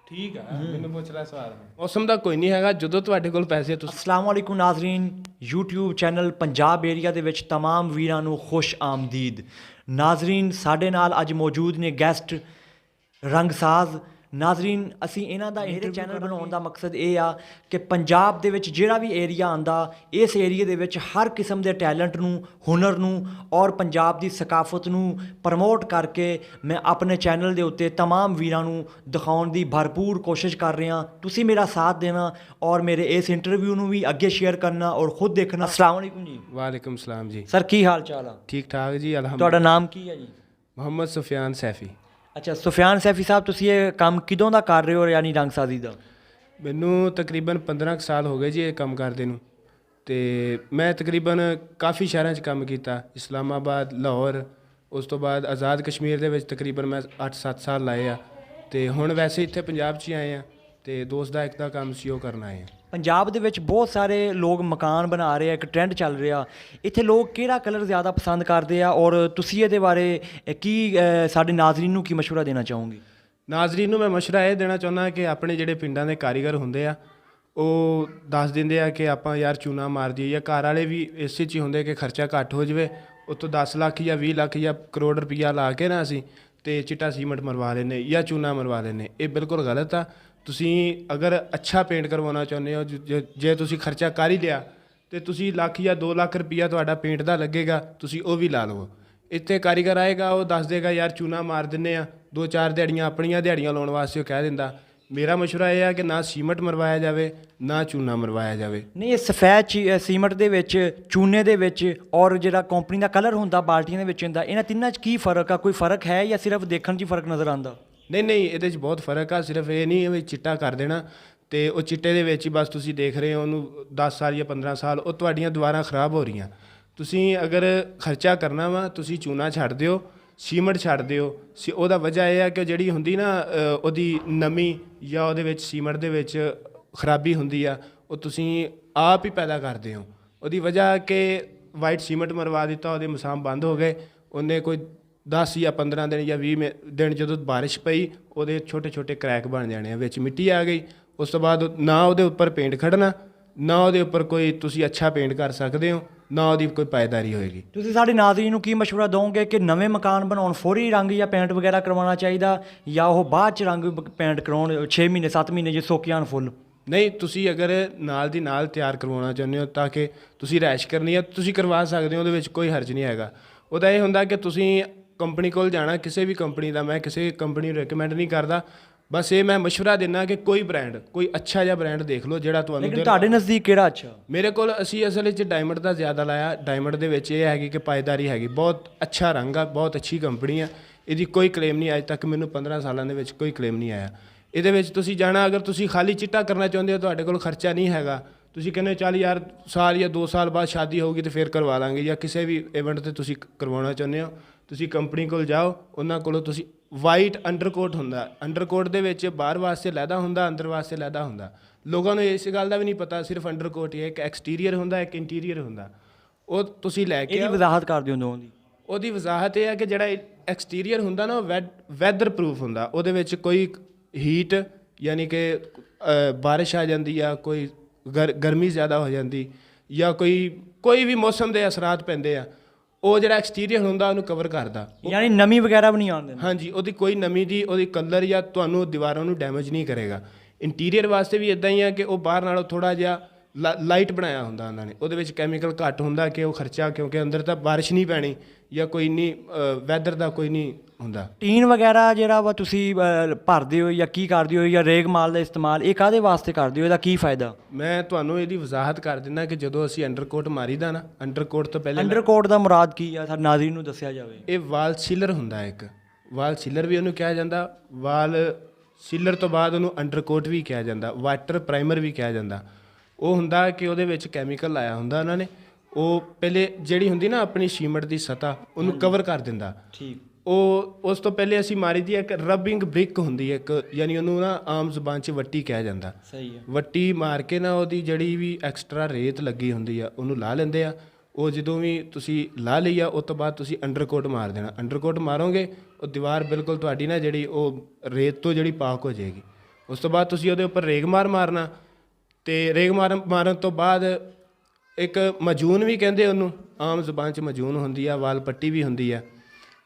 ठीक है मैंने पूछ रहा सवाल मौसम का कोई नहीं है जो ਤੁਹਾਡੇ ਕੋਲ ਪੈਸੇ अस्सलाम वालेकुम नाजरीन YouTube चैनल पंजाब एरिया ਦੇ ਵਿੱਚ तमाम ਵੀਰਾਂ ਨੂੰ ਖੁਸ਼ ਆਮਦੀਦ। ਨਾਜ਼ਰੀਨ ਸਾਡੇ ਨਾਲ ਅੱਜ ਮੌਜੂਦ ਨੇ ਗੈਸਟ ਰੰਗਸਾਜ਼। ਨਾਜ਼ਰੀਨ ਅਸੀਂ ਇਹਨਾਂ ਦਾ ਇੰਟਰਵਿਊ ਚੈਨਲ ਬਣਾਉਣ ਦਾ ਮਕਸਦ ਇਹ ਆ ਕਿ ਪੰਜਾਬ ਦੇ ਵਿੱਚ ਜਿਹੜਾ ਵੀ ਏਰੀਆ ਆਂਦਾ ਇਸ ਏਰੀਏ ਦੇ ਵਿੱਚ ਹਰ ਕਿਸਮ ਦੇ ਟੈਲੈਂਟ ਨੂੰ ਹੁਨਰ ਨੂੰ ਔਰ ਪੰਜਾਬ ਦੀ ਸਕਾਫਤ ਨੂੰ ਪ੍ਰਮੋਟ ਕਰਕੇ ਮੈਂ ਆਪਣੇ ਚੈਨਲ ਦੇ ਉੱਤੇ तमाम ਵੀਰਾਂ ਨੂੰ ਦਿਖਾਉਣ ਦੀ ਭਰਪੂਰ ਕੋਸ਼ਿਸ਼ ਕਰ ਰਿਹਾ। ਤੁਸੀਂ ਮੇਰਾ ਸਾਥ ਦੇਣਾ ਔਰ ਮੇਰੇ ਇਸ ਇੰਟਰਵਿਊ ਨੂੰ ਵੀ ਅੱਗੇ ਸ਼ੇਅਰ ਕਰਨਾ ਔਰ ਖੁਦ ਦੇਖਣਾ। अस्सलाम वालेकुम जी। वालेकुम सलाम जी। सर की हाल चाल आ? ठीक ठाक जी ਤੁਹਾਡਾ अल्हम्दुलिल्लाह। ਨਾਮ ਕੀ ਹੈ ਜੀ? मोहम्मद सुफियान सैफी। ਅੱਛਾ ਸੁਫਿਆਨ ਸੈਫੀ ਸਾਹਿਬ ਤੁਸੀਂ ਇਹ ਕੰਮ ਕਿਦੋਂ ਦਾ ਕਰ ਰਹੇ ਹੋ ਯਾਨੀ ਰੰਗਸਾਜ਼ੀ ਦਾ? ਮੈਨੂੰ ਤਕਰੀਬਨ 15 ਕੁ ਸਾਲ ਹੋ ਗਏ ਜੀ ਇਹ ਕੰਮ ਕਰਦੇ ਨੂੰ ਤੇ ਮੈਂ ਤਕਰੀਬਨ ਕਾਫੀ ਸ਼ਹਿਰਾਂ 'ਚ ਕੰਮ ਕੀਤਾ, ਇਸਲਾਮਾਬਾਦ, ਲਾਹੌਰ, ਉਸ ਤੋਂ ਬਾਅਦ ਆਜ਼ਾਦ ਕਸ਼ਮੀਰ ਦੇ ਵਿੱਚ ਤਕਰੀਬਨ ਮੈਂ 8-7 ਸਾਲ ਲਾਏ ਆ ਤੇ ਹੁਣ ਵੈਸੇ ਇੱਥੇ ਪੰਜਾਬ 'ਚ ਹੀ ਆਏ ਆ ਤੇ ਦੋਸਤ ਦਾ ਇੱਕ ਦਾ ਕੰਮ ਸੀ ਉਹ ਕਰਨ ਆਏ ਆ। ਪੰਜਾਬ ਦੇ ਵਿੱਚ ਬਹੁਤ ਸਾਰੇ ਲੋਕ ਮਕਾਨ ਬਣਾ ਰਹੇ ਆ, ਇੱਕ ਟ੍ਰੈਂਡ ਚੱਲ ਰਿਹਾ। ਇੱਥੇ ਲੋਕ ਕਿਹੜਾ ਕਲਰ ਜ਼ਿਆਦਾ ਪਸੰਦ ਕਰਦੇ ਆ ਔਰ ਤੁਸੀਂ ਇਹਦੇ ਬਾਰੇ ਕੀ ਸਾਡੇ ਨਾਜ਼ਰੀਨ ਨੂੰ ਕੀ ਮਸ਼ਵਰਾ ਦੇਣਾ ਚਾਹੋਗੇ? ਨਾਜ਼ਰੀਨ ਨੂੰ ਮੈਂ ਮਸ਼ਵਰਾ ਇਹ ਦੇਣਾ ਚਾਹੁੰਦਾ ਕਿ ਆਪਣੇ ਜਿਹੜੇ ਪਿੰਡਾਂ ਦੇ ਕਾਰੀਗਰ ਹੁੰਦੇ ਆ ਉਹ ਦੱਸ ਦਿੰਦੇ ਆ ਕਿ ਆਪਾਂ ਯਾਰ ਚੂਨਾ ਮਾਰ ਦਈਏ, ਜਾਂ ਘਰ ਵਾਲੇ ਵੀ ਇਸੇ 'ਚ ਹੀ ਹੁੰਦੇ ਕਿ ਖਰਚਾ ਘੱਟ ਹੋ ਜਾਵੇ, ਉੱਤੋਂ 10 ਲੱਖ ਜਾਂ 20 ਲੱਖ ਜਾਂ ਕਰੋੜ ਰੁਪਈਆ ਲਾ ਕੇ ਨਾ ਅਸੀਂ ਤੇ ਚਿੱਟਾ ਸੀਮੈਂਟ ਮਰਵਾ ਲੈਂਦੇ ਜਾਂ ਚੂਨਾ ਮਰਵਾ ਲੈਂਦੇ। ਇਹ ਬਿਲਕੁਲ ਗਲਤ ਆ। ਤੁਸੀਂ ਅਗਰ ਅੱਛਾ ਪੇਂਟ ਕਰਵਾਉਣਾ ਚਾਹੁੰਦੇ ਹੋ, ਜੇ ਤੁਸੀਂ ਖਰਚਾ ਕਰ ਹੀ ਲਿਆ ਤੇ ਤੁਸੀਂ ਲੱਖ ਜਾਂ 2 ਲੱਖ ਰੁਪਈਆ ਤੁਹਾਡਾ ਪੇਂਟ ਦਾ ਲੱਗੇਗਾ, ਤੁਸੀਂ ਉਹ ਵੀ ਲਾ ਲਵੋ। ਇੱਥੇ ਕਾਰੀਗਰ ਆਏਗਾ ਉਹ ਦੱਸ ਦੇਗਾ ਯਾਰ ਚੂਨਾ ਮਾਰ ਦਿੰਦੇ ਆ, 2-4 ਦਿਹਾੜੀਆਂ ਆਪਣੀਆਂ ਦਿਹਾੜੀਆਂ ਲਾਉਣ ਵਾਸਤੇ ਉਹ ਕਹਿ ਦਿੰਦਾ। ਮੇਰਾ ਮਸ਼ਵਰਾ ਇਹ ਆ ਕਿ ਨਾ ਸੀਮੈਂਟ ਮਰਵਾਇਆ ਜਾਵੇ ਨਾ ਚੂਨਾ ਮਰਵਾਇਆ ਜਾਵੇ। ਨਹੀਂ ਇਹ ਸਫੈਦ ਸੀਮੈਂਟ ਦੇ ਵਿੱਚ, ਚੂਨੇ ਦੇ ਵਿੱਚ ਔਰ ਜਿਹੜਾ ਕੰਪਨੀ ਦਾ ਕਲਰ ਹੁੰਦਾ ਬਾਲਟੀਆਂ ਦੇ ਵਿੱਚ ਹੁੰਦਾ, ਇਹਨਾਂ ਤਿੰਨਾਂ 'ਚ ਕੀ ਫ਼ਰਕ ਆ? ਕੋਈ ਫ਼ਰਕ ਹੈ ਜਾਂ ਸਿਰਫ ਦੇਖਣ 'ਚ ਹੀ ਫ਼ਰਕ ਨਜ਼ਰ ਆਉਂਦਾ? ਨਹੀਂ ਇਹਦੇ 'ਚ ਬਹੁਤ ਫ਼ਰਕ ਆ। ਸਿਰਫ ਇਹ ਨਹੀਂ ਵੀ ਚਿੱਟਾ ਕਰ ਦੇਣਾ ਅਤੇ ਉਹ ਚਿੱਟੇ ਦੇ ਵਿੱਚ ਹੀ ਬਸ ਤੁਸੀਂ ਦੇਖ ਰਹੇ ਹੋ ਉਹਨੂੰ 10 ਸਾਲ ਜਾਂ 15 ਸਾਲ ਉਹ ਤੁਹਾਡੀਆਂ ਦੀਵਾਰਾਂ ਖ਼ਰਾਬ ਹੋ ਰਹੀਆਂ। ਤੁਸੀਂ ਅਗਰ ਖਰਚਾ ਕਰਨਾ ਵਾ ਤੁਸੀਂ ਚੂਨਾ ਛੱਡ ਦਿਓ, ਸੀਮੈਂਟ ਛੱਡ ਦਿਓ। ਉਹਦਾ ਵਜ੍ਹਾ ਇਹ ਆ ਕਿ ਜਿਹੜੀ ਹੁੰਦੀ ਨਾ ਉਹਦੀ ਨਮੀ ਜਾਂ ਉਹਦੇ ਵਿੱਚ ਸੀਮੈਂਟ ਦੇ ਵਿੱਚ ਖਰਾਬੀ ਹੁੰਦੀ ਆ, ਉਹ ਤੁਸੀਂ ਆਪ ਹੀ ਪੈਦਾ ਕਰਦੇ ਹੋ। ਉਹਦੀ ਵਜ੍ਹਾ ਕਿ ਵਾਈਟ ਸੀਮੈਂਟ ਮਰਵਾ ਦਿੱਤਾ, ਉਹਦੇ ਮਸਾਮ ਬੰਦ ਹੋ ਗਏ। ਉਹਨੇ ਕੋਈ 10 ਜਾਂ 15 ਦਿਨ ਜਾਂ 20 ਦਿਨ ਜਦੋਂ ਬਾਰਿਸ਼ ਪਈ ਉਹਦੇ ਛੋਟੇ ਛੋਟੇ ਕਰੈਕ ਬਣ ਜਾਣੇ ਆ, ਵਿੱਚ ਮਿੱਟੀ ਆ ਗਈ। ਉਸ ਤੋਂ ਬਾਅਦ ਨਾ ਉਹਦੇ ਉੱਪਰ ਪੇਂਟ ਖੜਨਾ, ਨਾ ਉਹਦੇ ਉੱਪਰ ਕੋਈ ਤੁਸੀਂ ਅੱਛਾ ਪੇਂਟ ਕਰ ਸਕਦੇ ਹੋ, ਨਾ ਉਹਦੀ ਕੋਈ ਪਾਇਦਾਰੀ ਹੋਏਗੀ। ਤੁਸੀਂ ਸਾਡੇ ਨਾਜ਼ਰੀਨ ਨੂੰ ਕੀ ਮਸ਼ਵਰਾ ਦਿਓਗੇ ਕਿ ਨਵੇਂ ਮਕਾਨ ਬਣਾਉਣ ਫੌਰੀ ਰੰਗ ਜਾਂ ਪੇਂਟ ਵਗੈਰਾ ਕਰਵਾਉਣਾ ਚਾਹੀਦਾ ਜਾਂ ਉਹ ਬਾਅਦ 'ਚ ਰੰਗ ਪੇਂਟ ਕਰਾਉਣ 6 ਮਹੀਨੇ 7 ਮਹੀਨੇ ਜੇ ਸੁੱਕ ਜਾਣ ਫੁੱਲ? ਨਹੀਂ, ਤੁਸੀਂ ਅਗਰ ਨਾਲ ਦੀ ਨਾਲ ਤਿਆਰ ਕਰਵਾਉਣਾ ਚਾਹੁੰਦੇ ਹੋ ਤਾਂ ਕਿ ਤੁਸੀਂ ਰਿਹਾਇਸ਼ ਕਰਨੀ ਹੈ ਤੁਸੀਂ ਕਰਵਾ ਸਕਦੇ ਹੋ, ਉਹਦੇ ਵਿੱਚ ਕੋਈ ਹਰਜ ਨਹੀਂ ਹੈਗਾ। ਉਹਦਾ ਇਹ ਹੁੰਦਾ ਕਿ ਤੁਸੀਂ ਕੰਪਨੀ ਕੋਲ ਜਾਣਾ, ਕਿਸੇ ਵੀ ਕੰਪਨੀ ਦਾ, ਮੈਂ ਕਿਸੇ ਕੰਪਨੀ ਨੂੰ ਰਿਕਮੈਂਡ ਨਹੀਂ ਕਰਦਾ, ਬਸ ਇਹ ਮੈਂ ਮਸ਼ਵਰਾ ਦਿੰਦਾ ਕਿ ਕੋਈ ਬ੍ਰਾਂਡ, ਕੋਈ ਅੱਛਾ ਜਿਹਾ ਬ੍ਰਾਂਡ ਦੇਖ ਲਓ ਜਿਹੜਾ ਤੁਹਾਨੂੰ। ਲੇਕਿਨ ਤੁਹਾਡੇ ਨਜ਼ਦੀਕ ਕਿਹੜਾ ਅੱਛਾ? ਮੇਰੇ ਕੋਲ ਅਸੀਂ ਅਸਲ ਵਿੱਚ ਡਾਇਮੰਡ ਦਾ ਜ਼ਿਆਦਾ ਲਾਇਆ। ਡਾਇਮੰਡ ਦੇ ਵਿੱਚ ਇਹ ਹੈਗੀ ਕਿ ਪਾਇਦਾਰੀ ਹੈਗੀ, ਬਹੁਤ ਅੱਛਾ ਰੰਗ ਆ, ਬਹੁਤ ਅੱਛੀ ਕੰਪਨੀ ਆ, ਇਹਦੀ ਕੋਈ ਕਲੇਮ ਨਹੀਂ। ਅੱਜ ਤੱਕ ਮੈਨੂੰ 15 ਸਾਲਾਂ ਦੇ ਵਿੱਚ ਕੋਈ ਕਲੇਮ ਨਹੀਂ ਆਇਆ। ਇਹਦੇ ਵਿੱਚ ਤੁਸੀਂ ਜਾਣਾ, ਅਗਰ ਤੁਸੀਂ ਖਾਲੀ ਚਿੱਟਾ ਕਰਨਾ ਚਾਹੁੰਦੇ ਹੋ, ਤੁਹਾਡੇ ਕੋਲ ਖਰਚਾ ਨਹੀਂ ਹੈਗਾ, ਤੁਸੀਂ ਕਹਿੰਦੇ ਚੱਲ ਯਾਰ ਸਾਲ ਜਾਂ 2 ਸਾਲ ਬਾਅਦ ਸ਼ਾਦੀ ਹੋਊਗੀ ਤੇ ਫਿਰ ਕਰਵਾ ਲਾਂਗੇ, ਜਾਂ ਕਿਸੇ ਵੀ ਇਵੈਂਟ 'ਤੇ ਤੁਸੀਂ ਕਰਵਾਉਣਾ ਚਾਹੁੰਦੇ ਹੋ, ਤੁਸੀਂ ਕੰਪਨੀ ਕੋਲ ਜਾਓ, ਉਹਨਾਂ ਕੋਲੋਂ ਤੁਸੀਂ ਵਾਈਟ ਅੰਡਰਕੋਟ ਹੁੰਦਾ, ਅੰਡਰਕੋਟ ਦੇ ਵਿੱਚ ਬਾਹਰ ਵਾਸਤੇ ਲਹਿਦਾ ਹੁੰਦਾ, ਅੰਦਰ ਵਾਸਤੇ ਲਹਿਦਾ ਹੁੰਦਾ। ਲੋਕਾਂ ਨੂੰ ਇਸ ਗੱਲ ਦਾ ਵੀ ਨਹੀਂ ਪਤਾ, ਸਿਰਫ ਅੰਡਰਕੋਟ ਹੀ ਹੈ। ਇੱਕ ਐਕਸਟੀਰੀਅਰ ਹੁੰਦਾ, ਇੱਕ ਇੰਟੀਰੀਅਰ ਹੁੰਦਾ। ਉਹ ਤੁਸੀਂ ਲੈ ਕੇ ਇਹਦੀ ਵਜ਼ਾਹਤ ਕਰ ਦਿਓ ਦੋਵਾਂ ਦੀ। ਉਹਦੀ ਵਜ਼ਾਹਤ ਇਹ ਹੈ ਕਿ ਜਿਹੜਾ ਐਕਸਟੀਰੀਅਰ ਹੁੰਦਾ ਨਾ ਉਹ ਵੈਦਰ ਪ੍ਰੂਫ ਹੁੰਦਾ। ਉਹਦੇ ਵਿੱਚ ਕੋਈ ਹੀਟ ਯਾਨੀ ਕਿ ਬਾਰਿਸ਼ ਆ ਜਾਂਦੀ ਆ, ਕੋਈ ਗਰਮੀ ਜ਼ਿਆਦਾ ਹੋ ਜਾਂਦੀ, ਜਾਂ ਕੋਈ ਵੀ ਮੌਸਮ ਦੇ ਅਸਰਾਤ ਪੈਂਦੇ ਆ, ਉਹ ਜਿਹੜਾ ਐਕਸਟੀਰੀਅਰ ਹੁੰਦਾ ਉਹਨੂੰ ਕਵਰ ਕਰਦਾ, ਯਾਨੀ ਨਮੀ ਵਗੈਰਾ ਵੀ ਨਹੀਂ ਆਉਣ ਦਿੰਦਾ। ਹਾਂਜੀ, ਉਹਦੀ ਕੋਈ ਨਮੀ ਦੀ ਉਹਦੀ ਕਲਰ ਜਾਂ ਤੁਹਾਨੂੰ ਦੀਵਾਰਾਂ ਨੂੰ ਡੈਮੇਜ ਨਹੀਂ ਕਰੇਗਾ। ਇੰਟੀਰੀਅਰ ਵਾਸਤੇ ਵੀ ਇੱਦਾਂ ਹੀ ਆ ਕਿ ਉਹ ਬਾਹਰ ਨਾਲੋਂ ਥੋੜ੍ਹਾ ਜਿਹਾ ਲਾਈਟ ਬਣਾਇਆ ਹੁੰਦਾ ਉਹਨਾਂ ਨੇ, ਉਹਦੇ ਵਿੱਚ ਕੈਮੀਕਲ ਘੱਟ ਹੁੰਦਾ ਕਿ ਉਹ ਖਰਚਾ, ਕਿਉਂਕਿ ਅੰਦਰ ਤਾਂ ਬਾਰਿਸ਼ ਨਹੀਂ ਪੈਣੀ ਜਾਂ ਕੋਈ ਨਹੀਂ ਵੈਦਰ ਦਾ ਕੋਈ ਨਹੀਂ ਹੁੰਦਾ। ਟੀਨ ਵਗੈਰਾ ਜਿਹੜਾ ਵਾ ਤੁਸੀਂ ਭਰਦੇ ਹੋ ਜਾਂ ਕੀ ਕਰਦੇ ਹੋ, ਜਾਂ ਰੇਗ ਮਾਲ ਦਾ ਇਸਤੇਮਾਲ, ਇਹ ਕਾਹਦੇ ਵਾਸਤੇ ਕਰਦੇ ਹੋ? ਇਹਦਾ ਕੀ ਫਾਇਦਾ? ਮੈਂ ਤੁਹਾਨੂੰ ਇਹਦੀ ਵਜ਼ਾਹਤ ਕਰ ਦਿੰਦਾ ਕਿ ਜਦੋਂ ਅਸੀਂ ਅੰਡਰਕੋਟ ਮਾਰੀਦਾ ਨਾ, ਅੰਡਰਕੋਟ ਤੋਂ ਪਹਿਲੇ ਅੰਡਰਕੋਟ ਦਾ ਮੁਰਾਦ ਕੀ ਆ ਸਾਡੇ ਨਾਜ਼ਰੀਨ ਨੂੰ ਦੱਸਿਆ ਜਾਵੇ। ਇਹ ਵਾਲ ਸੀਲਰ ਹੁੰਦਾ, ਇੱਕ ਵਾਲ ਸੀਲਰ ਵੀ ਉਹਨੂੰ ਕਿਹਾ ਜਾਂਦਾ। ਵਾਲ ਸੀਲਰ ਤੋਂ ਬਾਅਦ ਉਹਨੂੰ ਅੰਡਰਕੋਟ ਵੀ ਕਿਹਾ ਜਾਂਦਾ, ਵਾਟਰ ਪ੍ਰਾਈਮਰ ਵੀ ਕਿਹਾ ਜਾਂਦਾ। ਉਹ ਹੁੰਦਾ ਕਿ ਉਹਦੇ ਵਿੱਚ ਕੈਮੀਕਲ ਲਾਇਆ ਹੁੰਦਾ ਉਹਨਾਂ ਨੇ, ਉਹ ਪਹਿਲੇ ਜਿਹੜੀ ਹੁੰਦੀ ਨਾ ਆਪਣੀ ਸੀਮੈਂਟ ਦੀ ਸਤ੍ਹਾ ਉਹਨੂੰ ਕਵਰ ਕਰ ਦਿੰਦਾ। ਠੀਕ। ਉਹ ਉਸ ਤੋਂ ਪਹਿਲੇ ਅਸੀਂ ਮਾਰੀ ਦੀ ਇੱਕ ਰਬਿੰਗ ਬ੍ਰਿਕ ਹੁੰਦੀ ਹੈ, ਇੱਕ ਯਾਨੀ ਉਹਨੂੰ ਨਾ ਆਮ ਜ਼ੁਬਾਨ 'ਚ ਵੱਟੀ ਕਿਹਾ ਜਾਂਦਾ। ਸਹੀ ਹੈ। ਵੱਟੀ ਮਾਰ ਕੇ ਨਾ ਉਹਦੀ ਜਿਹੜੀ ਵੀ ਐਕਸਟਰਾ ਰੇਤ ਲੱਗੀ ਹੁੰਦੀ ਆ ਉਹਨੂੰ ਲਾ ਲੈਂਦੇ ਆ। ਉਹ ਜਦੋਂ ਵੀ ਤੁਸੀਂ ਲਾ ਲਈ ਆ ਉਸ ਤੋਂ ਬਾਅਦ ਤੁਸੀਂ ਅੰਡਰਕੋਟ ਮਾਰ ਦੇਣਾ। ਅੰਡਰਕੋਟ ਮਾਰੋਗੇ ਉਹ ਦੀਵਾਰ ਬਿਲਕੁਲ ਤੁਹਾਡੀ ਨਾ ਜਿਹੜੀ ਉਹ ਰੇਤ ਤੋਂ ਜਿਹੜੀ ਪਾਕ ਹੋ ਜਾਏਗੀ। ਉਸ ਤੋਂ ਬਾਅਦ ਤੁਸੀਂ ਉਹਦੇ ਉੱਪਰ ਰੇਗਮਾਰ ਮਾਰਨਾ, ਤੇ ਮਾਰਨ ਤੋਂ ਬਾਅਦ ਇੱਕ ਮਜੂਨ ਵੀ ਕਹਿੰਦੇ ਉਹਨੂੰ, ਆਮ ਜ਼ੁਬਾਨ 'ਚ ਮਜੂਨ ਹੁੰਦੀ ਆ, ਵਾਲ ਪੱਟੀ ਵੀ ਹੁੰਦੀ ਆ,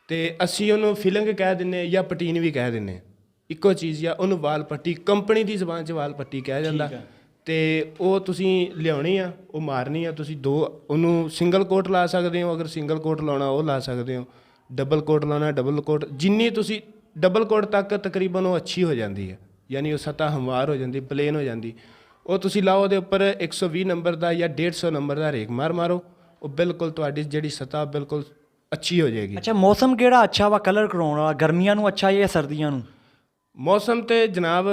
ਤੇ ਅਸੀਂ ਉਹਨੂੰ ਫਿਲਿੰਗ ਕਹਿ ਦਿੰਦੇ ਜਾਂ ਪਟੀਨ ਵੀ ਕਹਿ ਦਿੰਦੇ, ਇੱਕੋ ਚੀਜ਼ ਆ। ਉਹਨੂੰ ਵਾਲ ਪੱਟੀ ਕੰਪਨੀ ਦੀ ਜ਼ੁਬਾਨ 'ਚ ਵਾਲ ਪੱਟੀ ਕਿਹਾ ਜਾਂਦਾ। ਤੇ ਉਹ ਤੁਸੀਂ ਲਿਆਉਣੀ ਆ, ਉਹ ਮਾਰਨੀ ਆ। ਤੁਸੀਂ ਉਹਨੂੰ ਸਿੰਗਲ ਕੋਟ ਲਾ ਸਕਦੇ ਹੋ, ਅਗਰ ਸਿੰਗਲ ਕੋਟ ਲਾਉਣਾ ਉਹ ਲਾ ਸਕਦੇ ਹੋ। ਡਬਲ ਕੋਟ ਲਾਉਣਾ ਡਬਲ ਕੋਟ, ਜਿੰਨੀ ਤੁਸੀਂ ਡਬਲ ਕੋਟ ਤੱਕ ਤਕਰੀਬਨ ਉਹ ਅੱਛੀ ਹੋ ਜਾਂਦੀ ਹੈ, ਯਾਨੀ ਉਹ ਸਤ੍ਹਾ ਹਮਵਾਰ ਹੋ ਜਾਂਦੀ, ਪਲੇਨ ਹੋ ਜਾਂਦੀ। ਉਹ ਤੁਸੀਂ ਲਾਓ, ਉਹਦੇ ਉੱਪਰ 120 ਨੰਬਰ ਦਾ ਜਾਂ 150 ਨੰਬਰ ਦਾ ਰੇਗਮਾਰ ਮਾਰੋ, ਉਹ ਬਿਲਕੁਲ ਤੁਹਾਡੀ ਜਿਹੜੀ ਸਤ੍ਹਾ ਬਿਲਕੁਲ ਅੱਛੀ ਹੋ ਜਾਏਗੀ। ਅੱਛਾ, ਮੌਸਮ ਕਿਹੜਾ ਅੱਛਾ ਵਾ ਕਲਰ ਕਰਾਉਣ ਵਾਲਾ, ਗਰਮੀਆਂ ਨੂੰ ਅੱਛਾ ਜਾਂ ਸਰਦੀਆਂ ਨੂੰ? ਮੌਸਮ ਤੇ ਜਨਾਬ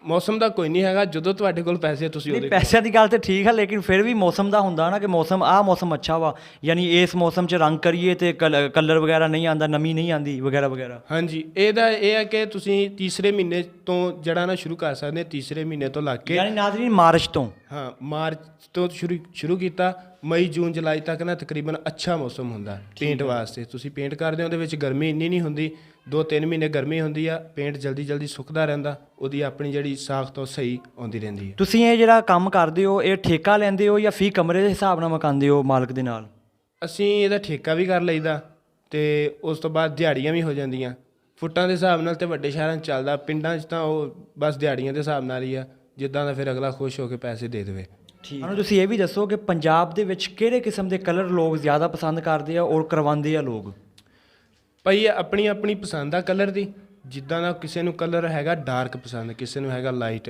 ਮੌਸਮ ਦਾ ਕੋਈ ਨਹੀਂ ਹੈਗਾ, ਜਦੋਂ ਤੁਹਾਡੇ ਕੋਲ ਪੈਸੇ ਤੁਸੀਂ ਉਹਦੇ ਪੈਸਿਆਂ ਦੀ ਗੱਲ ਤੇ ਠੀਕ ਹੈ, ਲੇਕਿਨ ਫਿਰ ਵੀ ਮੌਸਮ ਦਾ ਹੁੰਦਾ ਨਾ ਕਿ ਮੌਸਮ ਅੱਛਾ ਵਾ, ਯਾਨੀ ਇਸ ਮੌਸਮ 'ਚ ਰੰਗ ਕਰੀਏ ਤੇ ਕਲਰ ਵਗੈਰਾ ਨਹੀਂ ਆਉਂਦਾ, ਨਮੀ ਨਹੀਂ ਆਉਂਦੀ ਵਗੈਰਾ ਵਗੈਰਾ। ਹਾਂਜੀ, ਇਹ ਹੈ ਕਿ ਤੁਸੀਂ ਤੀਸਰੇ ਮਹੀਨੇ ਤੋਂ ਜੜਾ ਨਾ ਸ਼ੁਰੂ ਕਰ ਸਕਦੇ, ਤੀਸਰੇ ਮਹੀਨੇ ਤੋਂ ਲੱਗ ਕੇ, ਯਾਨੀ ਨਾਜ਼ਰੀਨ ਮਾਰਚ ਤੋਂ। ਹਾਂ, ਮਾਰਚ ਤੋਂ ਸ਼ੁਰੂ ਕੀਤਾ, ਮਈ ਜੂਨ ਜੁਲਾਈ ਤੱਕ ਨਾ ਤਕਰੀਬਨ ਅੱਛਾ ਮੌਸਮ ਹੁੰਦਾ ਪੇਂਟ ਵਾਸਤੇ। ਤੁਸੀਂ ਪੇਂਟ ਕਰਦੇ ਹੋ, ਉਹਦੇ ਵਿੱਚ ਗਰਮੀ ਇੰਨੀ ਨਹੀਂ ਹੁੰਦੀ, 2-3 ਮਹੀਨੇ ਗਰਮੀ ਹੁੰਦੀ ਆ, ਪੇਂਟ ਜਲਦੀ ਸੁੱਕਦਾ ਰਹਿੰਦਾ, ਉਹਦੀ ਆਪਣੀ ਜਿਹੜੀ ਸਾਖਤ ਉਹ ਸਹੀ ਆਉਂਦੀ ਰਹਿੰਦੀ ਹੈ। ਤੁਸੀਂ ਇਹ ਜਿਹੜਾ ਕੰਮ ਕਰਦੇ ਹੋ, ਇਹ ਠੇਕਾ ਲੈਂਦੇ ਹੋ ਜਾਂ ਫੀ ਕਮਰੇ ਦੇ ਹਿਸਾਬ ਨਾਲ ਮਕਾਉਂਦੇ ਹੋ ਮਾਲਕ ਦੇ ਨਾਲ? ਅਸੀਂ ਇਹਦਾ ਠੇਕਾ ਵੀ ਕਰ ਲਈਦਾ, ਤੇ ਉਸ ਤੋਂ ਬਾਅਦ ਦਿਹਾੜੀਆਂ ਵੀ ਹੋ ਜਾਂਦੀਆਂ ਫੁੱਟਾਂ ਦੇ ਹਿਸਾਬ ਨਾਲ, ਤੇ ਵੱਡੇ ਸ਼ਹਿਰਾਂ 'ਚ ਚੱਲਦਾ, ਪਿੰਡਾਂ 'ਚ ਤਾਂ ਉਹ ਬਸ ਦਿਹਾੜੀਆਂ ਦੇ ਹਿਸਾਬ ਨਾਲ ਹੀ ਆ, ਜਿੱਦਾਂ ਦਾ ਫਿਰ ਅਗਲਾ ਖੁਸ਼ ਹੋ ਕੇ ਪੈਸੇ ਦੇ ਦੇਵੇ। ਸਾਨੂੰ ਤੁਸੀਂ ਇਹ ਵੀ ਦੱਸੋ ਕਿ ਪੰਜਾਬ ਦੇ ਵਿੱਚ ਕਿਹੜੇ ਕਿਸਮ ਦੇ ਕਲਰ ਲੋਕ ਜ਼ਿਆਦਾ ਪਸੰਦ ਕਰਦੇ ਆ ਔਰ ਕਰਵਾਉਂਦੇ ਆ ਲੋਕ? ਭਾਈ ਆਪਣੀ ਆਪਣੀ ਪਸੰਦ ਆ ਕਲਰ ਦੀ, ਜਿੱਦਾਂ ਦਾ ਕਿਸੇ ਨੂੰ ਕਲਰ ਹੈਗਾ ਡਾਰਕ ਪਸੰਦ, ਕਿਸੇ ਨੂੰ ਹੈਗਾ ਲਾਈਟ।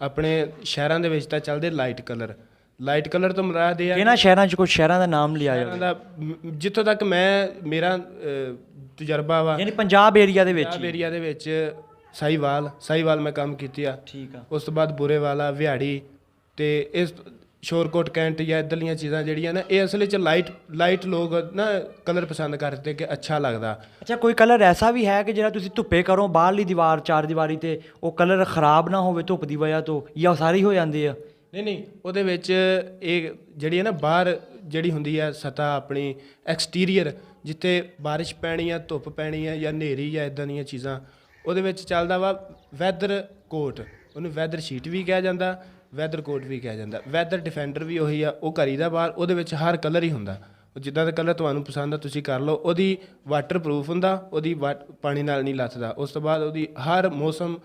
ਆਪਣੇ ਸ਼ਹਿਰਾਂ ਦੇ ਵਿੱਚ ਤਾਂ ਚੱਲਦੇ ਲਾਈਟ ਕਲਰ ਤੋਂ ਮੁਰਾਦ ਇਹ ਆ ਇਹਨਾਂ ਸ਼ਹਿਰਾਂ 'ਚ ਕੁਝ ਸ਼ਹਿਰਾਂ ਦਾ ਨਾਮ ਲਿਆ ਸ਼ਹਿਰਾਂ ਦਾ, ਜਿੱਥੋਂ ਤੱਕ ਮੇਰਾ ਤਜਰਬਾ ਵਾ, ਯਾਨੀ ਪੰਜਾਬ ਏਰੀਆ ਦੇ ਵਿੱਚ ਸਾਹੀਵਾਲ ਮੈਂ ਕੰਮ ਕੀਤੀ ਆ। ਠੀਕ ਆ। ਉਸ ਤੋਂ ਬਾਅਦ ਬੁਰੇਵਾਲਾ, ਵਿਹਾੜੀ, ਤੇ ਇਸ ਸ਼ੋਰਕੋਟ ਕੈਂਟ ਜਾਂ ਇੱਧਰਲੀਆਂ ਚੀਜ਼ਾਂ ਜਿਹੜੀਆਂ ਨਾ, ਇਹ ਅਸਲ ਵਿੱਚ ਲਾਈਟ ਲੋਕ ਨਾ ਕਲਰ ਪਸੰਦ ਕਰਦੇ ਕਿ ਅੱਛਾ ਲੱਗਦਾ। ਅੱਛਾ, ਕੋਈ ਕਲਰ ਐਸਾ ਵੀ ਹੈ ਕਿ ਜਿਹੜਾ ਤੁਸੀਂ ਧੁੱਪੇ ਕਰੋ ਬਾਹਰਲੀ ਦੀਵਾਰ ਚਾਰ ਦੀਵਾਰੀ ਤੇ ਉਹ ਕਲਰ ਖਰਾਬ ਨਾ ਹੋਵੇ ਧੁੱਪ ਦੀ ਵਜ੍ਹਾ ਤੋਂ, ਜਾਂ ਉਹ ਸਾਰੇ ਹੀ ਹੋ ਜਾਂਦੇ ਆ? ਨਹੀਂ, ਉਹਦੇ ਵਿੱਚ ਇਹ ਜਿਹੜੀ ਹੈ ਨਾ ਬਾਹਰ ਜਿਹੜੀ ਹੁੰਦੀ ਹੈ ਸਤ੍ਹਾ ਆਪਣੀ ਐਕਸਟੀਰੀਅਰ, ਜਿੱਥੇ ਬਾਰਿਸ਼ ਪੈਣੀ ਆ, ਧੁੱਪ ਪੈਣੀ ਆ, ਜਾਂ ਹਨੇਰੀ ਜਾਂ ਇੱਦਾਂ ਦੀਆਂ ਚੀਜ਼ਾਂ, ਉਹਦੇ ਵਿੱਚ ਚੱਲਦਾ ਵਾ ਵੈਦਰ ਕੋਟ। ਉਹਨੂੰ ਵੈਦਰ ਸ਼ੀਟ ਵੀ ਕਿਹਾ ਜਾਂਦਾ, ਵੈਦਰ ਕੋਟ ਵੀ ਕਿਹਾ ਜਾਂਦਾ। ਵੈਦਰ ਡਿਫੈਂਡਰ ਵੀ ਉਹੀ ਆ, ਉਹ ਕਰੀਦਾ ਬਾਹਰ। ਉਹਦੇ ਵਿੱਚ ਹਰ ਕਲਰ ਹੀ ਹੁੰਦਾ, ਉਹ ਜਿੱਦਾਂ ਦਾ ਕਲਰ ਤੁਹਾਨੂੰ ਪਸੰਦ ਆ ਤੁਸੀਂ ਕਰ ਲਓ। ਉਹਦੀ ਵਾਟਰ ਪ੍ਰੂਫ ਹੁੰਦਾ, ਉਹਦੀ ਪਾਣੀ ਨਾਲ ਨਹੀਂ ਲੱਥਦਾ। ਉਸ ਤੋਂ ਬਾਅਦ ਉਹਦੀ ਹਰ ਮੌਸਮ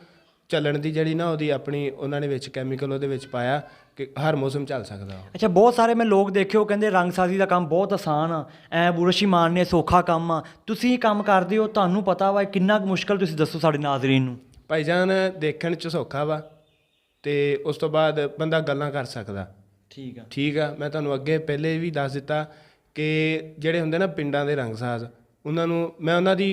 ਚੱਲਣ ਦੀ ਜਿਹੜੀ ਨਾ ਉਹਦੀ ਆਪਣੀ ਉਹਨਾਂ ਨੇ ਵਿੱਚ ਕੈਮੀਕਲ ਉਹਦੇ ਵਿੱਚ ਪਾਇਆ ਕਿ ਹਰ ਮੌਸਮ ਚੱਲ ਸਕਦਾ। ਅੱਛਾ, ਬਹੁਤ ਸਾਰੇ ਮੈਂ ਲੋਕ ਦੇਖੇ ਉਹ ਕਹਿੰਦੇ ਰੰਗਸਾਜ਼ੀ ਦਾ ਕੰਮ ਬਹੁਤ ਆਸਾਨ ਆ, ਐ ਬੁਰਸ਼ੀ ਮਾਰਨੇ ਸੌਖਾ ਕੰਮ ਆ। ਤੁਸੀਂ ਕੰਮ ਕਰਦੇ ਹੋ, ਤੁਹਾਨੂੰ ਪਤਾ ਵਾ ਕਿੰਨਾ ਕੁ ਮੁਸ਼ਕਲ, ਤੁਸੀਂ ਦੱਸੋ ਸਾਡੇ ਨਾਜ਼ਰੀਨ ਨੂੰ। ਭਾਈਜਾਨ ਦੇਖਣ 'ਚ ਸੌਖਾ ਵਾ, ਤੇ ਉਸ ਤੋਂ ਬਾਅਦ ਬੰਦਾ ਗੱਲਾਂ ਕਰ ਸਕਦਾ। ਠੀਕ ਆ, ਮੈਂ ਤੁਹਾਨੂੰ ਅੱਗੇ ਪਹਿਲੇ ਵੀ ਦੱਸ ਦਿੱਤਾ ਕਿ ਜਿਹੜੇ ਹੁੰਦੇ ਨਾ ਪਿੰਡਾਂ ਦੇ ਰੰਗਸਾਜ਼, ਉਹਨਾਂ ਨੂੰ ਮੈਂ ਉਹਨਾਂ ਦੀ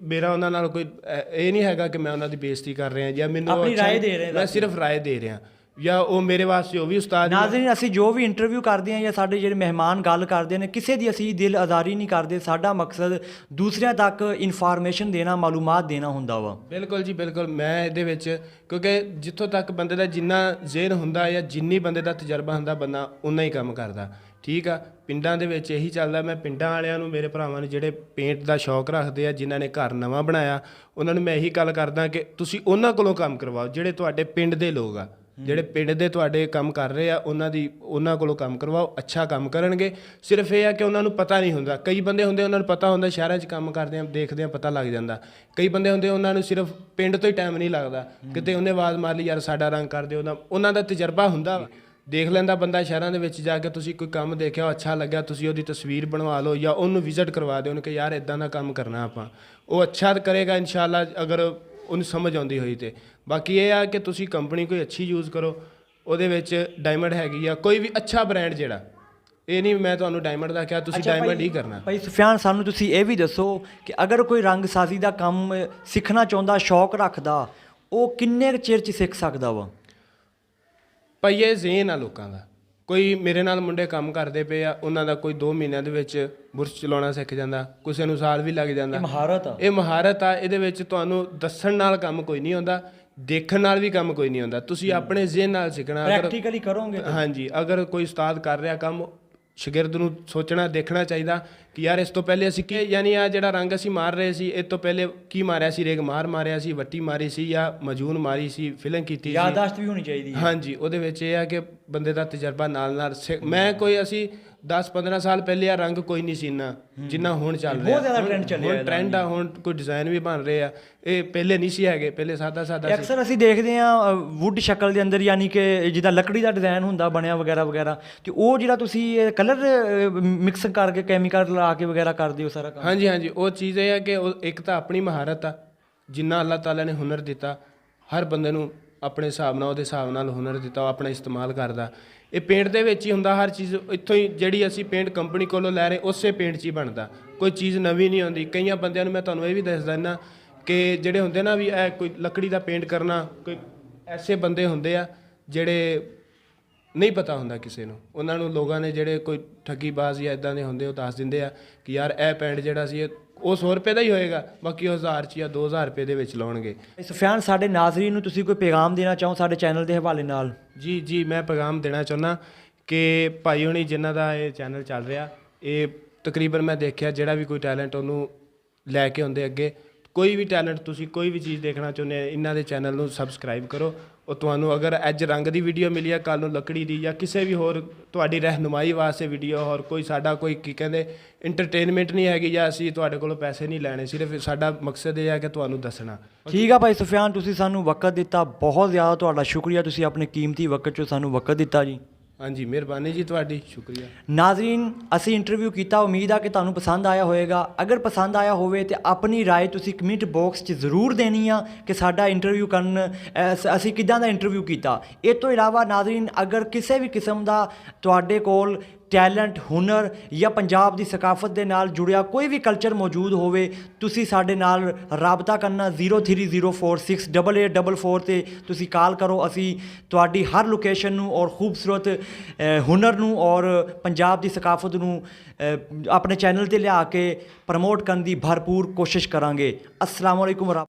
ਮੇਰਾ ਉਹਨਾਂ ਨਾਲ ਕੋਈ ਇਹ ਨਹੀਂ ਹੈਗਾ ਕਿ ਮੈਂ ਉਹਨਾਂ ਦੀ ਬੇਇੱਜ਼ਤੀ ਕਰ ਰਿਹਾ ਜਾਂ ਮੈਨੂੰ ਆਪਣੀ ਰਾਏ ਦੇ ਰਹੇ, ਮੈਂ ਸਿਰਫ ਰਾਏ ਦੇ ਰਿਹਾ, ਜਾਂ ਉਹ ਮੇਰੇ ਵਾਸਤੇ ਉਹ ਵੀ ਉਸਤਾਦ। ਨਾਜ਼ਰੀਨ, ਅਸੀਂ ਜੋ ਵੀ ਇੰਟਰਵਿਊ ਕਰਦੇ ਹਾਂ ਜਾਂ ਸਾਡੇ ਜਿਹੜੇ ਮਹਿਮਾਨ ਗੱਲ ਕਰਦੇ ਨੇ, ਕਿਸੇ ਦੀ ਅਸੀਂ ਦਿਲ ਆਜ਼ਾਰੀ ਨਹੀਂ ਕਰਦੇ। ਸਾਡਾ ਮਕਸਦ ਦੂਸਰਿਆਂ ਤੱਕ ਇਨਫੋਰਮੇਸ਼ਨ ਦੇਣਾ, ਮਾਲੂਮਾਤ ਦੇਣਾ ਹੁੰਦਾ ਵਾ। ਬਿਲਕੁਲ ਜੀ, ਬਿਲਕੁਲ। ਮੈਂ ਇਹਦੇ ਵਿੱਚ ਕਿਉਂਕਿ ਜਿੱਥੋਂ ਤੱਕ ਬੰਦੇ ਦਾ ਜਿੰਨਾ ਜ਼ੇਨ ਹੁੰਦਾ ਜਾਂ ਜਿੰਨੀ ਬੰਦੇ ਦਾ ਤਜਰਬਾ ਹੁੰਦਾ, ਬੰਦਾ ਉਨਾ ਹੀ ਕੰਮ ਕਰਦਾ। ਠੀਕ ਆ, ਪਿੰਡਾਂ ਦੇ ਵਿੱਚ ਇਹੀ ਚੱਲਦਾ। ਮੈਂ ਪਿੰਡਾਂ ਵਾਲਿਆਂ ਨੂੰ, ਮੇਰੇ ਭਰਾਵਾਂ ਨੂੰ ਜਿਹੜੇ ਪੇਂਟ ਦਾ ਸ਼ੌਕ ਰੱਖਦੇ ਆ, ਜਿਨ੍ਹਾਂ ਨੇ ਘਰ ਨਵਾਂ ਬਣਾਇਆ, ਉਹਨਾਂ ਨੂੰ ਮੈਂ ਇਹੀ ਗੱਲ ਕਰਦਾ ਕਿ ਤੁਸੀਂ ਉਹਨਾਂ ਕੋਲੋਂ ਕੰਮ ਕਰਵਾਓ, ਜਿਹੜੇ ਤੁਹਾਡੇ ਪਿੰਡ ਦੇ ਲੋਕ ਆ, ਜਿਹੜੇ ਪਿੰਡ ਦੇ ਤੁਹਾਡੇ ਕੰਮ ਕਰ ਰਹੇ ਆ, ਉਹਨਾਂ ਕੋਲੋਂ ਕੰਮ ਕਰਵਾਓ, ਅੱਛਾ ਕੰਮ ਕਰਨਗੇ। ਸਿਰਫ ਇਹ ਆ ਕਿ ਉਹਨਾਂ ਨੂੰ ਪਤਾ ਨਹੀਂ ਹੁੰਦਾ। ਕਈ ਬੰਦੇ ਹੁੰਦੇ ਉਹਨਾਂ ਨੂੰ ਪਤਾ ਹੁੰਦਾ, ਸ਼ਹਿਰਾਂ 'ਚ ਕੰਮ ਕਰਦੇ ਆ, ਦੇਖਦੇ ਆ, ਪਤਾ ਲੱਗ ਜਾਂਦਾ। ਕਈ ਬੰਦੇ ਹੁੰਦੇ ਉਹਨਾਂ ਨੂੰ ਸਿਰਫ ਪਿੰਡ ਤੋਂ ਹੀ ਟਾਈਮ ਨਹੀਂ ਲੱਗਦਾ, ਕਿਤੇ ਉਹਨੇ ਆਵਾਜ਼ ਮਾਰ ਲਈ, ਯਾਰ ਸਾਡਾ ਰੰਗ ਕਰ ਦਿਓ। ਉਹਨਾਂ ਦਾ ਤਜਰਬਾ ਹੁੰਦਾ, ਦੇਖ ਲੈਂਦਾ ਬੰਦਾ। ਸ਼ਹਿਰਾਂ ਦੇ ਵਿੱਚ ਜਾ ਕੇ ਤੁਸੀਂ ਕੋਈ ਕੰਮ ਦੇਖਿਆ, ਅੱਛਾ ਲੱਗਿਆ, ਤੁਸੀਂ ਉਹਦੀ ਤਸਵੀਰ ਬਣਵਾ ਲਓ ਜਾਂ ਉਹਨੂੰ ਵਿਜ਼ਿਟ ਕਰਵਾ ਦਿਓ, ਉਹਨੂੰ ਕਿ ਯਾਰ ਇੱਦਾਂ ਦਾ ਕੰਮ ਕਰਨਾ ਆਪਾਂ। ਉਹ ਅੱਛਾ ਕਰੇਗਾ ਇਨਸ਼ਾਅੱਲਾ, ਅਗਰ ਉਹਨੂੰ ਸਮਝ ਆਉਂਦੀ ਹੋਈ ਤੇ। ਬਾਕੀ ਇਹ ਆ ਕਿ ਤੁਸੀਂ ਕੰਪਨੀ ਕੋਈ ਅੱਛੀ ਯੂਜ਼ ਕਰੋ, ਉਹਦੇ ਵਿੱਚ ਡਾਇਮੰਡ ਹੈਗੀ ਆ, ਕੋਈ ਵੀ ਅੱਛਾ ਬ੍ਰਾਂਡ ਜਿਹੜਾ, ਇਹ ਨਹੀਂ ਮੈਂ ਤੁਹਾਨੂੰ ਡਾਇਮੰਡ ਦਾ ਕਿਹਾ ਤੁਸੀਂ ਡਾਇਮੰਡ ਹੀ ਕਰਨਾ। ਭਾਈ ਸੁਫਿਆਨ, ਸਾਨੂੰ ਤੁਸੀਂ ਇਹ ਵੀ ਦੱਸੋ ਕਿ ਅਗਰ ਕੋਈ ਰੰਗਸਾਜ਼ੀ ਦਾ ਕੰਮ ਸਿੱਖਣਾ ਚਾਹੁੰਦਾ, ਸ਼ੌਕ ਰੱਖਦਾ, ਉਹ ਕਿੰਨੇ ਕੁ ਚਿਰ 'ਚ ਸਿੱਖ ਸਕਦਾ ਵਾ? ਭਾਈ ਇਹ ਜ਼ੇਨ ਆ ਲੋਕਾਂ ਦਾ। ਕੋਈ ਮੇਰੇ ਨਾਲ ਮੁੰਡੇ ਕੰਮ ਕਰਦੇ ਪਏ ਆ, ਉਹਨਾਂ ਦਾ ਕੋਈ 2 ਮਹੀਨਿਆਂ ਦੇ ਵਿੱਚ ਬੁਰਸ਼ ਚਲਾਉਣਾ ਸਿੱਖ ਜਾਂਦਾ, ਕਿਸੇ ਨੂੰ ਸਾਲ ਵੀ ਲੱਗ ਜਾਂਦਾ। ਇਹ ਮਹਾਰਤ ਆ। ਇਹਦੇ ਵਿੱਚ ਤੁਹਾਨੂੰ ਦੱਸਣ ਨਾਲ ਕੰਮ ਕੋਈ ਨਹੀਂ ਹੁੰਦਾ, ਦੇਖਣ ਨਾਲ ਵੀ ਕੰਮ ਕੋਈ ਨਹੀਂ ਹੁੰਦਾ। ਤੁਸੀਂ ਆਪਣੇ ਜ਼ਿਹਨ ਨਾਲ ਸਿੱਖਣਾ, ਪ੍ਰੈਕਟੀਕਲੀ ਕਰੋਗੇ। ਹਾਂਜੀ, ਅਗਰ ਕੋਈ ਉਸਤਾਦ ਕਰ ਰਿਹਾ ਕੰਮ, ਸ਼ਾਗਿਰਦ ਨੂੰ ਸੋਚਣਾ ਦੇਖਣਾ ਚਾਹੀਦਾ ਕਿ ਯਾਰ ਇਸ ਤੋਂ ਪਹਿਲੇ ਅਸੀਂ ਕੀ ਯਾਨੀ ਆ ਜਿਹੜਾ ਰੰਗ ਅਸੀਂ ਮਾਰ ਰਹੇ ਸੀ ਇਹ ਤੋਂ ਪਹਿਲੇ ਕੀ ਮਾਰਿਆ ਸੀ, ਰੇਗ ਮਾਰਿਆ ਸੀ, ਵੱਟੀ ਮਾਰੀ ਸੀ ਜਾਂ ਮਜੂਨ ਮਾਰੀ ਸੀ, ਫਿਲਮ ਕੀਤੀ ਸੀ। ਯਾਦਾਸ਼ਤ ਵੀ ਹੋਣੀ ਚਾਹੀਦੀ ਹੈ। ਹਾਂਜੀ, ਉਹਦੇ ਵਿੱਚ ਇਹ ਆ ਕਿ ਬੰਦੇ ਦਾ ਤਜਰਬਾ ਨਾਲ ਨਾਲ ਮੈਂ ਕੋਈ ਅਸੀਂ 10-15 ਸਾਲ ਪਹਿਲੇ ਆ ਰੰਗ ਕੋਈ ਨਹੀਂ ਸੀ ਇੰਨਾ ਜਿੰਨਾ ਹੁਣ ਚੱਲ ਰਿਹਾ। ਬਹੁਤ ਜ਼ਿਆਦਾ ਟ੍ਰੈਂਡ ਚੱਲਿਆ ਹੁਣ ਟ੍ਰੈਂਡ ਆ, ਹੁਣ ਕੋਈ ਡਿਜ਼ਾਈਨ ਵੀ ਬਣ ਰਹੇ ਆ, ਇਹ ਪਹਿਲੇ ਨਹੀਂ ਸੀ ਹੈਗੇ, ਪਹਿਲੇ ਸਾਦਾ ਸੀ। ਅਕਸਰ ਅਸੀਂ ਦੇਖਦੇ ਹਾਂ ਵੁੱਡ ਸ਼ਕਲ ਦੇ ਅੰਦਰ, ਯਾਨੀ ਕਿ ਜਿੱਦਾਂ ਲੱਕੜੀ ਦਾ ਡਿਜ਼ਾਈਨ ਹੁੰਦਾ ਬਣਿਆ ਵਗੈਰਾ ਵਗੈਰਾ, ਤੇ ਉਹ ਜਿਹੜਾ ਤੁਸੀਂ ਕਲਰ ਮਿਕਸ ਕਰਕੇ ਕੈਮੀਕਲ ਲਾ ਕੇ ਵਗੈਰਾ ਕਰਦੇ ਹੋ ਸਾਰਾ ਕੰਮ। ਹਾਂਜੀ ਹਾਂਜੀ, ਉਹ ਚੀਜ਼ ਇਹ ਹੈ ਕਿ ਉਹ ਇੱਕ ਤਾਂ ਆਪਣੀ ਮਹਾਰਤ ਆ, ਜਿੰਨਾ ਅੱਲਾਹ ਤਾਲਾ ਨੇ ਹੁਨਰ ਦਿੱਤਾ ਹਰ ਬੰਦੇ ਨੂੰ ਆਪਣੇ ਹਿਸਾਬ ਨਾਲ, ਉਹਦੇ ਹਿਸਾਬ ਨਾਲ ਹੁਨਰ ਦਿੱਤਾ, ਉਹ ਆਪਣਾ ਇਸਤੇਮਾਲ ਕਰਦਾ। ਇਹ ਪੇਂਟ ਦੇ ਵਿੱਚ ਹੀ ਹੁੰਦਾ ਹਰ ਚੀਜ਼, ਇੱਥੋਂ ਹੀ ਜਿਹੜੀ ਅਸੀਂ ਪੇਂਟ ਕੰਪਨੀ ਕੋਲੋਂ ਲੈ ਰਹੇ ਉਸੇ ਪੇਂਟ 'ਚ ਹੀ ਬਣਦਾ, ਕੋਈ ਚੀਜ਼ ਨਵੀਂ ਨਹੀਂ ਆਉਂਦੀ। ਕਈਆਂ ਬੰਦਿਆਂ ਨੂੰ ਮੈਂ ਤੁਹਾਨੂੰ ਇਹ ਵੀ ਦੱਸ ਦਿੰਦਾ ਕਿ ਜਿਹੜੇ ਹੁੰਦੇ ਨਾ ਵੀ ਇਹ ਕੋਈ ਲੱਕੜੀ ਦਾ ਪੇਂਟ ਕਰਨਾ, ਕੋਈ ਐਸੇ ਬੰਦੇ ਹੁੰਦੇ ਆ ਜਿਹੜੇ ਨਹੀਂ ਪਤਾ ਹੁੰਦਾ ਕਿਸੇ ਨੂੰ, ਉਹਨਾਂ ਨੂੰ ਲੋਕਾਂ ਨੇ ਜਿਹੜੇ ਕੋਈ ਠੱਗੀਬਾਜ਼ ਜਾਂ ਇੱਦਾਂ ਦੇ ਹੁੰਦੇ ਉਹ ਦੱਸ ਦਿੰਦੇ ਆ ਕਿ ਯਾਰ ਇਹ ਪੈਂਟ ਜਿਹੜਾ ਸੀ ਉਹ 100 ਰੁਪਏ ਦਾ ਹੀ ਹੋਏਗਾ, ਬਾਕੀ ਉਹ 1000 'ਚ ਜਾਂ 2000 ਰੁਪਏ ਦੇ ਵਿੱਚ ਲਾਉਣਗੇ। ਸੁਫਿਆਨ, ਸਾਡੇ ਨਾਜ਼ਰੀਨ ਨੂੰ ਤੁਸੀਂ ਕੋਈ ਪੈਗਾਮ ਦੇਣਾ ਚਾਹੋ ਸਾਡੇ ਚੈਨਲ ਦੇ ਹਵਾਲੇ ਨਾਲ? ਜੀ ਮੈਂ ਪੈਗਾਮ ਦੇਣਾ ਚਾਹੁੰਦਾ ਕਿ ਭਾਈ ਹੁਣੀ ਜਿਨ੍ਹਾਂ ਦਾ ਇਹ ਚੈਨਲ ਚੱਲ ਰਿਹਾ, ਇਹ ਤਕਰੀਬਨ ਮੈਂ ਦੇਖਿਆ ਜਿਹੜਾ ਵੀ ਕੋਈ ਟੈਲੈਂਟ ਉਹਨੂੰ ਲੈ ਕੇ ਆਉਂਦੇ ਅੱਗੇ, ਕੋਈ ਵੀ ਟੈਲੈਂਟ ਤੁਸੀਂ ਕੋਈ ਵੀ ਚੀਜ਼ ਦੇਖਣਾ ਚਾਹੁੰਦੇ ਆ ਇਹਨਾਂ ਦੇ ਚੈਨਲ ਨੂੰ ਸਬਸਕ੍ਰਾਈਬ ਕਰੋ। ਉਹ ਤੁਹਾਨੂੰ ਅਗਰ ਅੱਜ ਰੰਗ ਦੀ ਵੀਡੀਓ ਮਿਲੀ ਆ, ਕੱਲ੍ਹ ਨੂੰ ਲੱਕੜੀ ਦੀ ਜਾਂ ਕਿਸੇ ਵੀ ਹੋਰ ਤੁਹਾਡੀ ਰਹਿਨੁਮਾਈ ਵਾਸਤੇ ਵੀਡੀਓ, ਹੋਰ ਕੋਈ ਸਾਡਾ ਕੋਈ ਕੀ ਕਹਿੰਦੇ ਇੰਟਰਟੇਨਮੈਂਟ ਨਹੀਂ ਹੈਗੀ ਜਾਂ ਅਸੀਂ ਤੁਹਾਡੇ ਕੋਲੋਂ ਪੈਸੇ ਨਹੀਂ ਲੈਣੇ, ਸਿਰਫ ਸਾਡਾ ਮਕਸਦ ਇਹ ਹੈ ਕਿ ਤੁਹਾਨੂੰ ਦੱਸਣਾ। ਠੀਕ ਆ ਭਾਈ ਸੁਫਿਆਨ, ਤੁਸੀਂ ਸਾਨੂੰ ਵਕਤ ਦਿੱਤਾ, ਬਹੁਤ ਜ਼ਿਆਦਾ ਤੁਹਾਡਾ ਸ਼ੁਕਰੀਆ, ਤੁਸੀਂ ਆਪਣੇ ਕੀਮਤੀ ਵਕਤ 'ਚੋਂ ਸਾਨੂੰ ਵਕਤ ਦਿੱਤਾ ਜੀ। ਹਾਂਜੀ, ਮਿਹਰਬਾਨੀ ਜੀ ਤੁਹਾਡੀ, ਸ਼ੁਕਰੀਆ। ਨਾਜ਼ਰੀਨ, ਅਸੀਂ ਇੰਟਰਵਿਊ ਕੀਤਾ, ਉਮੀਦ ਆ ਕਿ ਤੁਹਾਨੂੰ ਪਸੰਦ ਆਇਆ ਹੋਵੇਗਾ। ਅਗਰ ਪਸੰਦ ਆਇਆ ਹੋਵੇ ਤੇ ਆਪਣੀ ਰਾਏ ਤੁਸੀਂ ਕਮੈਂਟ ਬਾਕਸ 'ਚ ਜ਼ਰੂਰ ਦੇਣੀ ਆ ਕਿ ਸਾਡਾ ਇੰਟਰਵਿਊ ਕਰਨ ਅਸੀਂ ਕਿੱਦਾਂ ਦਾ ਇੰਟਰਵਿਊ ਕੀਤਾ। ਇਹ ਤੋਂ ਇਲਾਵਾ ਨਾਜ਼ਰੀਨ, ਅਗਰ ਕਿਸੇ ਵੀ ਕਿਸਮ ਦਾ ਤੁਹਾਡੇ ਕੋਲ ਟੈਲੈਂਟ, ਹੁਨਰ ਜਾਂ ਪੰਜਾਬ ਦੀ ਸਕਾਫਤ ਦੇ ਨਾਲ ਜੁੜਿਆ ਕੋਈ ਵੀ ਕਲਚਰ ਮੌਜੂਦ ਹੋਵੇ, ਤੁਸੀਂ ਸਾਡੇ ਨਾਲ ਰਾਬਤਾ ਕਰਨਾ 0304688444 ਤੇ ਤੁਸੀਂ ਕਾਲ ਕਰੋ। ਅਸੀਂ ਤੁਹਾਡੀ ਹਰ ਲੋਕੇਸ਼ਨ ਨੂੰ ਔਰ ਖੂਬਸੂਰਤ ਹੁਨਰ ਨੂੰ ਔਰ ਪੰਜਾਬ ਦੀ ਸਕਾਫਤ ਨੂੰ ਆਪਣੇ ਚੈਨਲ ਤੇ ਲਿਆ ਕੇ ਪ੍ਰਮੋਟ ਕਰਨ ਦੀ ਭਰਪੂਰ ਕੋਸ਼ਿਸ਼ ਕਰਾਂਗੇ। ਅਸਲਾਮ ਵਾਲੇਕੁਮ।